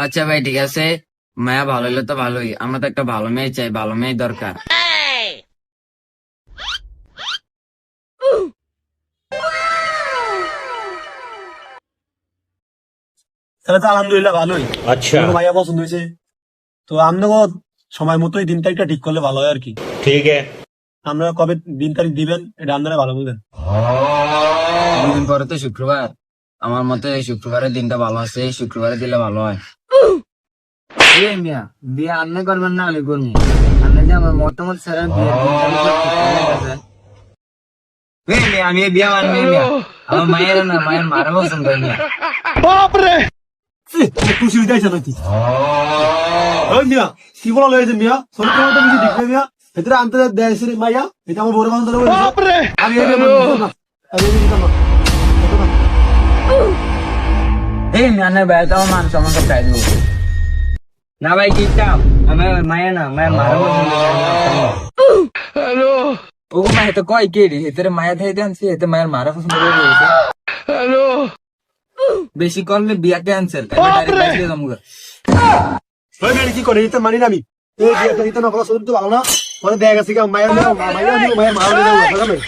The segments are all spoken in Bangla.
আচ্ছা ভাই ঠিক আছে, মায়া ভালো হলে তো ভালোই, আমরা তো একটা ভালো মেয়ে চাই, ভালো মেয়ে দরকার। তাহলে তো আলহামদুলিল্লাহ ভালোই। अच्छा। আমাকে ভাইয়া পছন্দ হয়েছে। তো আপনাকে সময় মতোই দিন তারিখটা ঠিক করলে ভালো হয় আর কি। ठीक है। আমরা কবে দিন তারিখ দিবেন এটা আপনারা ভালো বুঝবেন। 2 দিন পরে তো শুক্রবার, আমার মতে এই শুক্রবারের দিনটা ভালো আছে, এই শুক্রবারে দিলে ভালো হয়। এই মিয়া, বিয়ে আন্নে করবেন না আমি করবো? আন্নে যে আমার মতামত ছাড়া বিয়ের দিন তারিখ ঠিক করে গেছেন। এই মিয়া, আমি এই বিয়ে মানবো মিয়া, আমার মায়ের না, মায়ের মারা পছন্দ হয় মিয়া। খুশি হয়ে যাইছে নাকি? ওই মিয়া কি বলা লয়েছে মিয়া, শরীর মতো কিছু দেখবে মিয়া, ভিতরে আনতে দেয় মাইয়া, এটা আমার বড় বান্ধব আমি এই বিয়ে মানবো না। আমি এই বিয়ে মানবো না। এই মিয়া না ভাই, তো আমার মান সম্মান সব চাই দেবো না ভাই, কি চাপ? আমার মায়ের না, মায়ের মারা পছন্দ হয়। ও মা এতে কয় কে রে, এতে মায়া থাইতে আনছি, এতে মায়ের মারা পছন্দ করে রয়েছে। বেশি করলে বিয়া ক্যান্সেল, ওই মেয়ে কি করে এটা মানি না আমি। এই বিয়েটা এটা না করা শরীর তো ভালো না, পরে দেখা গেছে কি মায়ের মায়ের মা হয়ে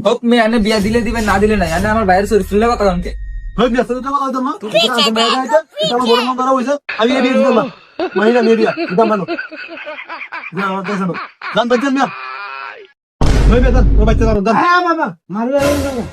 হোক মেয়ে আনে বিয়া দিলে দিবে, না দিলে নাই, আনে আমার বাইরের শরীর ফুললে কথা কানকে। ওই মেয়ে শরীর কথা হইতো না, এটা মেয়ে গাইতে এটা আমার বড় বান্ধব হইছে, আমি এই বিয়ে দিলাম না। মানি না মেয়ে বিয়া এটা মানো না, আমার দেশ না জান বাচ্চা মিয়া। ওই মেয়ে জান, ও বাচ্চা জানো জান। হ্যাঁ বাবা মারবে না।